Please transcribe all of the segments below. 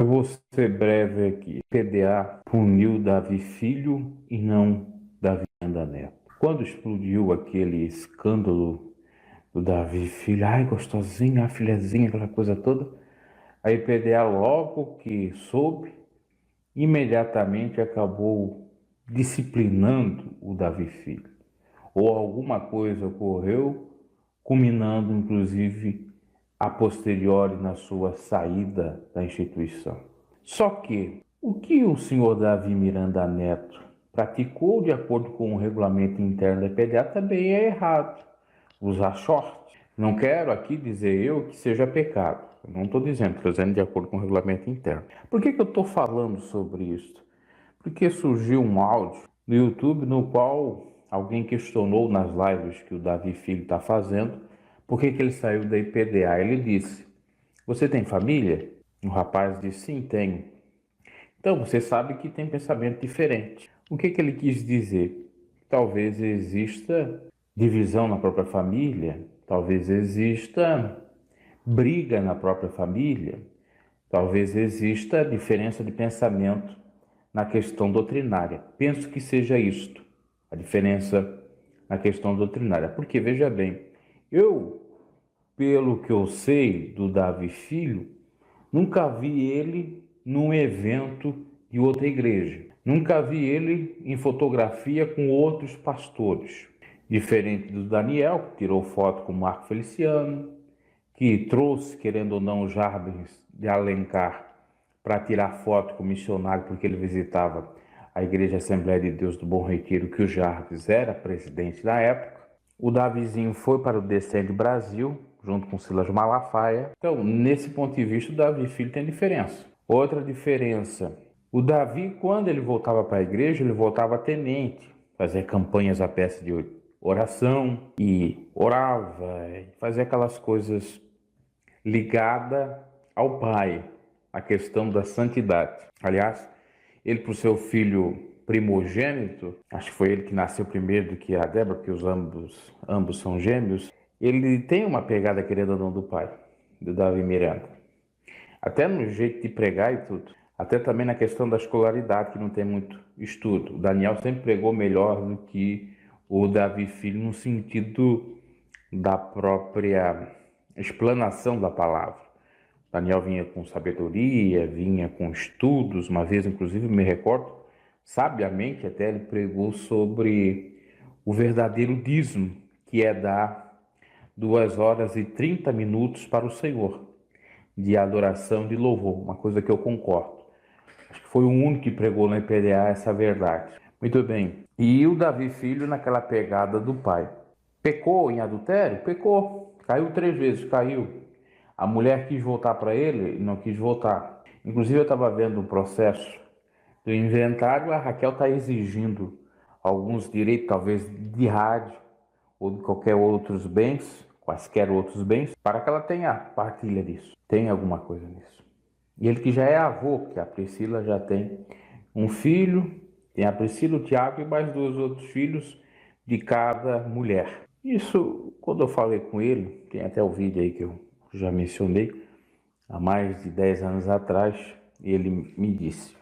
Eu vou ser breve aqui. PDA puniu Davi Filho e não Davi Miranda Neto. Quando explodiu aquele escândalo do Davi Filho, ai, gostosinha, a filhazinha, aquela coisa toda, aí PDA logo que soube, imediatamente acabou disciplinando o Davi Filho. Ou alguma coisa ocorreu, culminando inclusive a posteriori na sua saída da instituição. Só que o que o senhor Davi Miranda Neto praticou de acordo com o regulamento interno da PDA também é errado. Usar short. Não quero aqui dizer eu que seja pecado. Eu não estou dizendo, estou dizendo de acordo com o regulamento interno. Por que eu estou falando sobre isso? Porque surgiu um áudio no YouTube no qual alguém questionou nas lives que o Davi Filho está fazendo por que ele saiu da IPDA. Ele disse: "Você tem família?" O rapaz disse: "Sim, tenho." Então você sabe que tem pensamento diferente. O que ele quis dizer? Talvez exista divisão na própria família, talvez exista briga na própria família, talvez exista diferença de pensamento na questão doutrinária. Penso que seja isto, a diferença na questão doutrinária. Porque, veja bem, eu, pelo que eu sei do Davi Filho, nunca vi ele num evento de outra igreja. Nunca vi ele em fotografia com outros pastores. Diferente do Daniel, que tirou foto com Marco Feliciano, que trouxe, querendo ou não, o Jarbes de Alencar para tirar foto com o missionário, porque ele visitava a Igreja Assembleia de Deus do Bom Retiro, que o Jarbes era presidente na época. O Davizinho foi para o Descende Brasil, junto com Silas Malafaia. Então, nesse ponto de vista, o Davi Filho tem diferença. Outra diferença, o Davi, quando ele voltava para a igreja, ele voltava tenente, fazia campanhas à peça de oração e orava, fazia aquelas coisas ligadas ao Pai, a questão da santidade. Aliás, ele para o seu filho primogênito, acho que foi ele que nasceu primeiro do que a Débora, porque os ambos são gêmeos, ele tem uma pegada, querendo ou não, do pai, do Davi Miranda. Até no jeito de pregar e tudo. Até também na questão da escolaridade, que não tem muito estudo. O Daniel sempre pregou melhor do que o Davi Filho, no sentido da própria explanação da palavra. O Daniel vinha com sabedoria, vinha com estudos. Uma vez, inclusive, me recordo, sabiamente até ele pregou sobre o verdadeiro dízimo, que é dar 2 horas e 30 minutos para o Senhor, de adoração, de louvor, uma coisa que eu concordo. Acho que foi o único que pregou na IPDA essa verdade. Muito bem. E o Davi Filho naquela pegada do pai. Pecou em adultério? Pecou. Caiu 3 vezes, caiu. A mulher quis voltar para ele, não quis voltar. Inclusive eu estava vendo um processo do inventário, a Raquel está exigindo alguns direitos, talvez de rádio ou de qualquer outros bens, quaisquer outros bens, para que ela tenha partilha disso, tenha alguma coisa nisso. E ele que já é avô, que a Priscila já tem um filho, tem a Priscila, o Tiago e mais 2 outros filhos de cada mulher. Isso, quando eu falei com ele, tem até o vídeo aí que eu já mencionei, há mais de 10 anos atrás, ele me disse: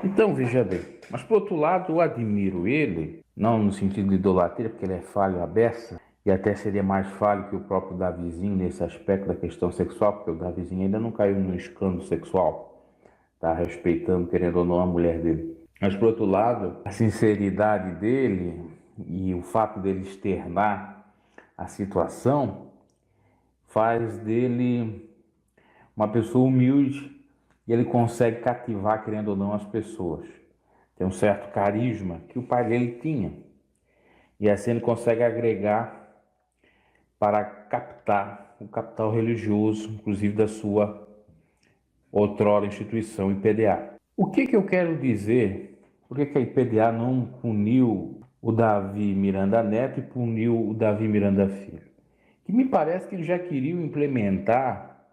então, veja bem, mas por outro lado, eu admiro ele, não no sentido de idolatria, porque ele é falho à beça, e até seria mais falho que o próprio Davizinho nesse aspecto da questão sexual, porque o Davizinho ainda não caiu num escândalo sexual, tá respeitando, querendo ou não, a mulher dele. Mas por outro lado, a sinceridade dele e o fato dele externar a situação faz dele uma pessoa humilde e ele consegue cativar, querendo ou não, as pessoas. Tem um certo carisma que o pai dele tinha. E assim ele consegue agregar para captar o capital religioso, inclusive da sua outrora instituição IPDA. O que eu quero dizer? Por que a IPDA não puniu o Davi Miranda Neto e puniu o Davi Miranda Filho? Que me parece que eles já queriam implementar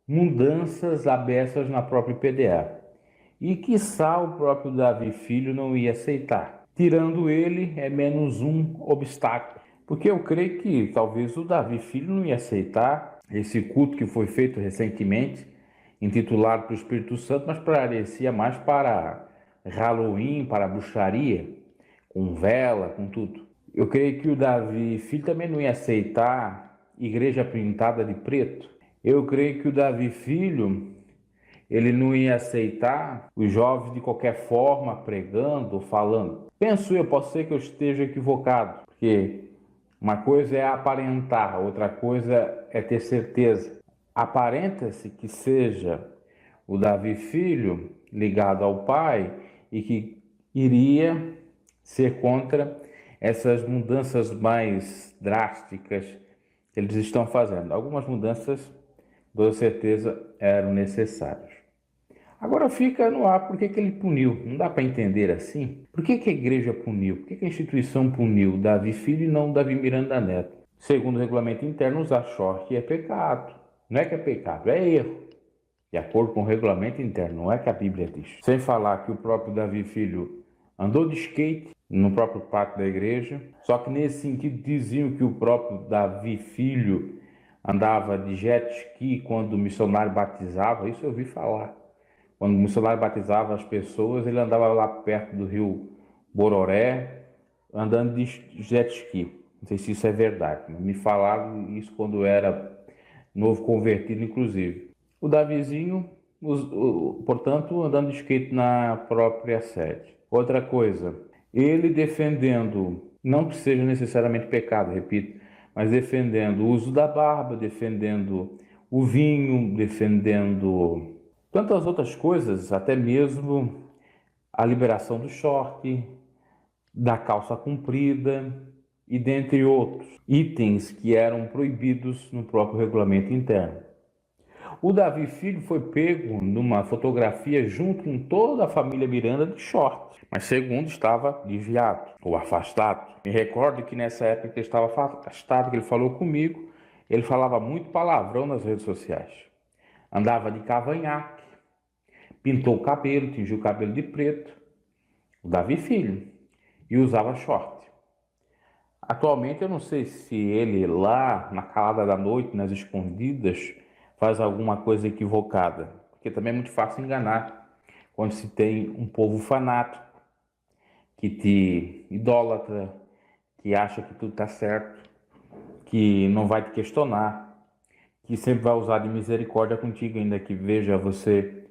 mudanças abessas na própria IPDA. E quiçá o próprio Davi Filho não ia aceitar. Tirando ele, é menos um obstáculo. Porque eu creio que talvez o Davi Filho não ia aceitar esse culto que foi feito recentemente intitulado para o Espírito Santo, mas parecia mais para Halloween, para bruxaria, com vela, com tudo. Eu creio que o Davi Filho também não ia aceitar igreja pintada de preto. Eu creio que o Davi Filho, ele não ia aceitar os jovens de qualquer forma pregando, falando. Penso eu, posso ser que eu esteja equivocado, porque uma coisa é aparentar, outra coisa é ter certeza. Aparenta-se que seja o Davi Filho ligado ao pai e que iria ser contra essas mudanças mais drásticas que eles estão fazendo. Algumas mudanças, com certeza, eram necessárias. Agora fica no ar por que ele puniu. Não dá para entender assim? Por que a igreja puniu? Por que a instituição puniu Davi Filho e não Davi Miranda Neto? Segundo o regulamento interno, usar short é pecado. Não é que é pecado, é erro. De acordo com o regulamento interno, não é que a Bíblia diz. Sem falar que o próprio Davi Filho andou de skate no próprio pátio da igreja. Só que nesse sentido diziam que o próprio Davi Filho andava de jet ski quando o missionário batizava. Isso eu ouvi falar. Quando o missionário batizava as pessoas, ele andava lá perto do rio Bororé, andando de jet ski. Não sei se isso é verdade, mas me falaram isso quando eu era novo convertido, inclusive. O Davizinho, portanto, andando de skate na própria sede. Outra coisa, ele defendendo, não que seja necessariamente pecado, repito, mas defendendo o uso da barba, defendendo o vinho, defendendo tantas outras coisas, até mesmo a liberação do short, da calça comprida e dentre outros itens que eram proibidos no próprio regulamento interno. O Davi Filho foi pego numa fotografia junto com toda a família Miranda de short, mas segundo estava desviado ou afastado. Me recordo que nessa época que ele estava afastado, que ele falou comigo, ele falava muito palavrão nas redes sociais. Andava de cavanhaque, pintou o cabelo, tingiu o cabelo de preto, o Davi Filho, e usava short. Atualmente eu não sei se ele lá na calada da noite, nas escondidas, faz alguma coisa equivocada, porque também é muito fácil enganar quando se tem um povo fanático que te idólatra, que acha que tudo está certo, que não vai te questionar, que sempre vai usar de misericórdia contigo, ainda que veja você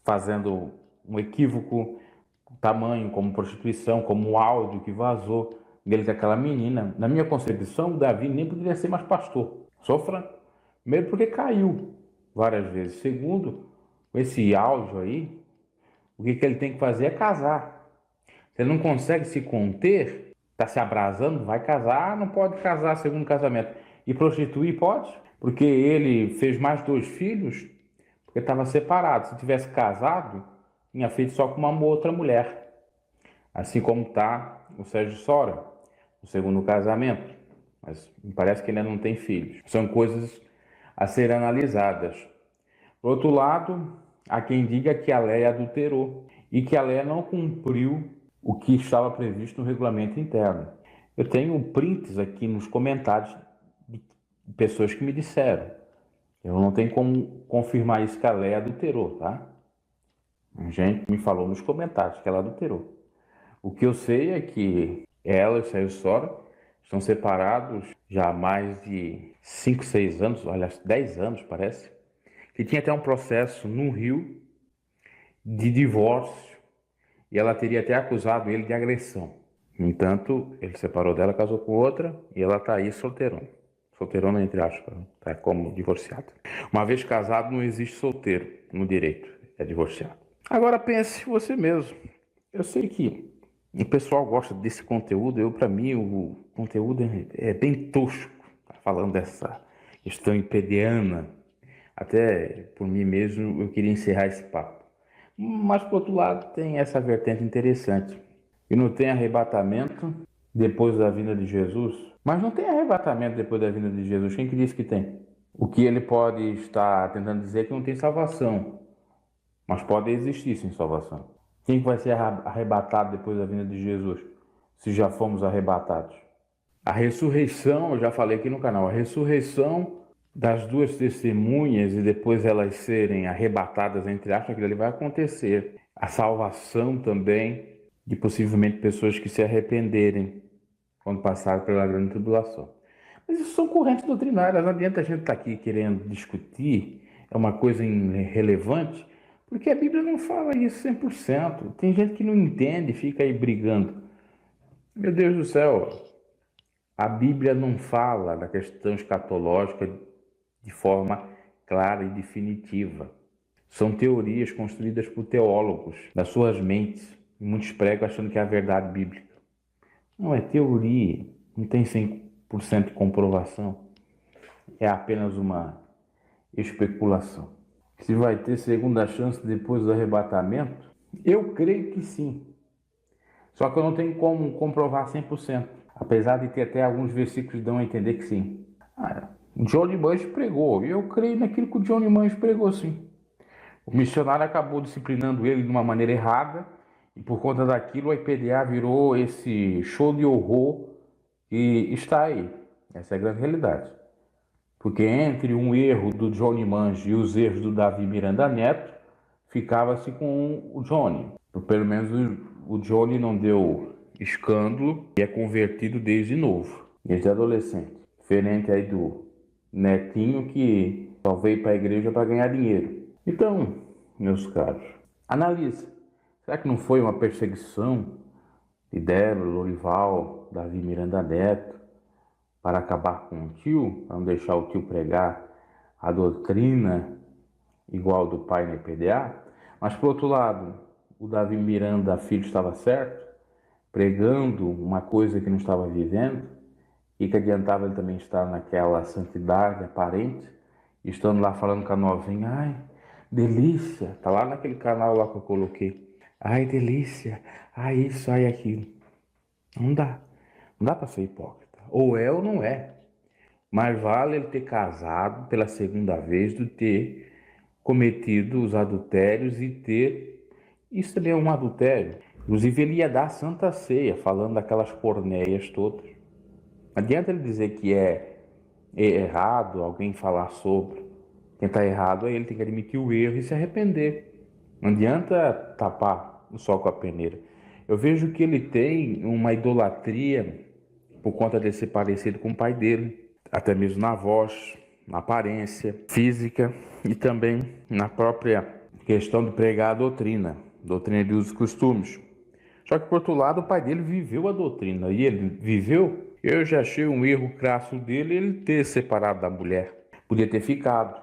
fazendo um equívoco tamanho, como prostituição, como o áudio que vazou dele com aquela menina. Na minha concepção, o Davi nem poderia ser mais pastor. Sofra, primeiro porque caiu várias vezes. Segundo, com esse áudio aí, o que ele tem que fazer é casar. Se ele não consegue se conter, está se abrasando, vai casar, não pode casar segundo casamento. E prostituir pode, porque ele fez mais 2 filhos, porque estava separado. Se tivesse casado, tinha feito só com uma outra mulher. Assim como está o Sérgio Sora, no segundo casamento. Mas me parece que ele ainda não tem filhos. São coisas a serem analisadas. Por outro lado, há quem diga que a Léia adulterou e que a Léia não cumpriu o que estava previsto no regulamento interno. Eu tenho prints aqui nos comentários de pessoas que me disseram. Eu não tenho como confirmar isso que a Léia adulterou, tá? A gente me falou nos comentários que ela adulterou. O que eu sei é que ela e o Sérgio Sora estão separados já há mais de 5, 6 anos, aliás, 10 anos parece, que tinha até um processo no Rio de divórcio e ela teria até acusado ele de agressão. No entanto, ele separou dela, casou com outra e ela está aí solteirona. Solteirona entre aspas, tá como divorciada. Uma vez casado não existe solteiro no direito, é divorciado. Agora pense você mesmo. Eu sei que o pessoal gosta desse conteúdo, para mim, o conteúdo é bem tosco, tá falando dessa questão impediana. Até por mim mesmo eu queria encerrar esse papo. Mas, por outro lado, tem essa vertente interessante. E não tem arrebatamento depois da vinda de Jesus? Mas não tem arrebatamento depois da vinda de Jesus. Quem que disse que tem? O que ele pode estar tentando dizer é que não tem salvação. Mas pode existir sem salvação. Quem vai ser arrebatado depois da vinda de Jesus? Se já fomos arrebatados. A ressurreição, eu já falei aqui no canal, a ressurreição das duas testemunhas e depois elas serem arrebatadas, entre aspas, aquilo ali vai acontecer. A salvação também de possivelmente pessoas que se arrependerem quando passaram pela grande tribulação. Mas isso são correntes doutrinárias, não adianta a gente estar aqui querendo discutir, é uma coisa irrelevante, porque a Bíblia não fala isso 100%. Tem gente que não entende, fica aí brigando. Meu Deus do céu, a Bíblia não fala da questão escatológica de forma clara e definitiva. São teorias construídas por teólogos, das suas mentes. Muitos pregam achando que é a verdade bíblica. Não é teoria, não tem 100% de comprovação. É apenas uma especulação. Se vai ter segunda chance depois do arrebatamento? Eu creio que sim. Só que eu não tenho como comprovar 100%. Apesar de ter até alguns versículos que dão a entender que sim. Johnny Bunch pregou. E eu creio naquilo que o Johnny Bunch pregou, sim. O missionário acabou disciplinando ele de uma maneira errada. E por conta daquilo, a IPDA virou esse show de horror que está aí. Essa é a grande realidade. Porque entre um erro do Johnny Mange e os erros do Davi Miranda Neto, ficava-se com o Johnny. Pelo menos o Johnny não deu escândalo e é convertido desde novo, desde adolescente. Diferente aí do Netinho que só veio para a igreja para ganhar dinheiro. Então, meus caros, analise. Será que não foi uma perseguição de Débora, Lorival, Davi Miranda Neto para acabar com o tio, para não deixar o tio pregar a doutrina igual do pai na IPDA? Mas, por outro lado, o Davi Miranda filho estava certo, pregando uma coisa que não estava vivendo, e que adiantava ele também estar naquela santidade aparente, estando lá falando com a novinha, ai, delícia, tá lá naquele canal lá que eu coloquei, ai, delícia, ai, isso, ai, aquilo. Não dá, não dá para ser hipócrita, ou é ou não é. Mais vale ele ter casado pela segunda vez do que ter cometido os adultérios e ter... Isso também é um adultério. Inclusive ele ia dar santa ceia, falando daquelas porneias todas. Não adianta ele dizer que é errado alguém falar sobre. Quem está errado é ele, tem que admitir o erro e se arrepender. Não adianta tapar o sol com a peneira. Eu vejo que ele tem uma idolatria por conta de ser parecido com o pai dele, até mesmo na voz, na aparência física e também na própria questão de pregar a doutrina de usos e costumes. Só que, por outro lado, o pai dele viveu a doutrina e ele viveu. Eu já achei um erro crasso dele ele ter separado da mulher. Podia ter ficado.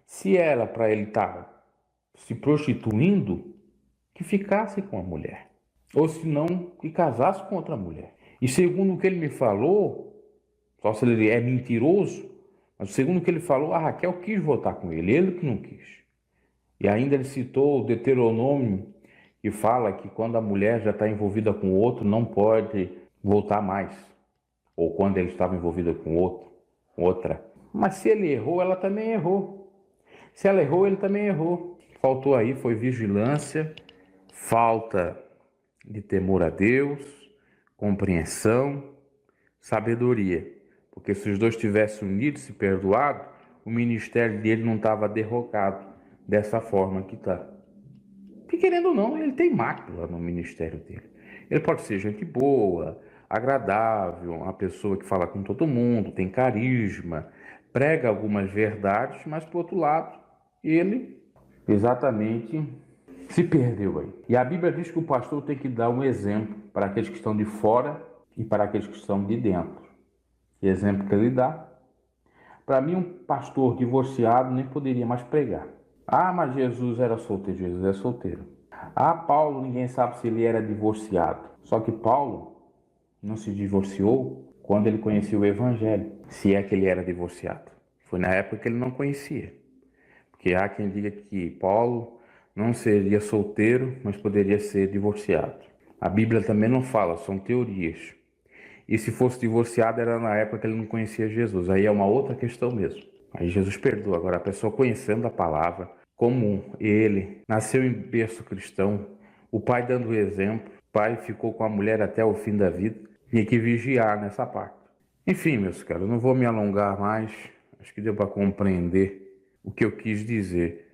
Se era para ele estar se prostituindo, que ficasse com a mulher. Ou se não, que casasse com outra mulher. E segundo o que ele me falou, só se ele é mentiroso, mas segundo o que ele falou, a Raquel quis voltar com ele que não quis. E ainda ele citou o Deuteronômio, que fala que quando a mulher já está envolvida com outro, não pode voltar mais. Ou quando ele estava envolvido com outro, com outra. Mas se ele errou, ela também errou. Se ela errou, ele também errou. Faltou aí foi vigilância, falta de temor a Deus, compreensão, sabedoria. Porque se os dois tivessem unidos e se perdoado, o ministério dele não estava derrocado dessa forma que está. Porque querendo ou não, ele tem mácula no ministério dele. Ele pode ser gente boa, agradável, uma pessoa que fala com todo mundo, tem carisma, prega algumas verdades, mas por outro lado, ele exatamente se perdeu aí. E a Bíblia diz que o pastor tem que dar um exemplo para aqueles que estão de fora e para aqueles que estão de dentro. Que exemplo que ele dá? Para mim, um pastor divorciado nem poderia mais pregar. Ah, mas Jesus era solteiro. Jesus é solteiro. Ah, Paulo, ninguém sabe se ele era divorciado. Só que Paulo não se divorciou quando ele conhecia o Evangelho, se é que ele era divorciado. Foi na época que ele não conhecia. Porque há quem diga que Paulo não seria solteiro, mas poderia ser divorciado. A Bíblia também não fala, são teorias. E se fosse divorciado era na época que ele não conhecia Jesus. Aí é uma outra questão mesmo. Aí Jesus perdoa. Agora a pessoa conhecendo a palavra, como ele nasceu em berço cristão, o pai dando o exemplo, o pai ficou com a mulher até o fim da vida, tinha que vigiar nessa parte. Enfim, meus caros, não vou me alongar mais. Acho que deu para compreender o que eu quis dizer.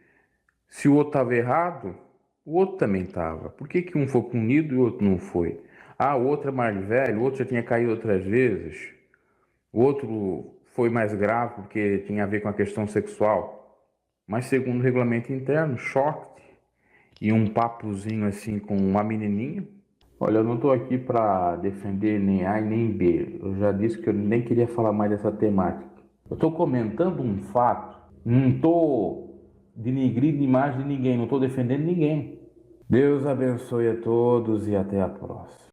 Se o outro estava errado, o outro também estava. Por que um foi punido e o outro não foi? Ah, o outro é mais velho, o outro já tinha caído outras vezes. O outro foi mais grave porque tinha a ver com a questão sexual. Mas segundo o regulamento interno, short e um papozinho assim com uma menininha. Olha, eu não estou aqui para defender nem A e nem B. Eu já disse que eu nem queria falar mais dessa temática. Eu estou comentando um fato. Não estou denigrindo a imagem de ninguém. Não estou defendendo ninguém. Deus abençoe a todos e até a próxima.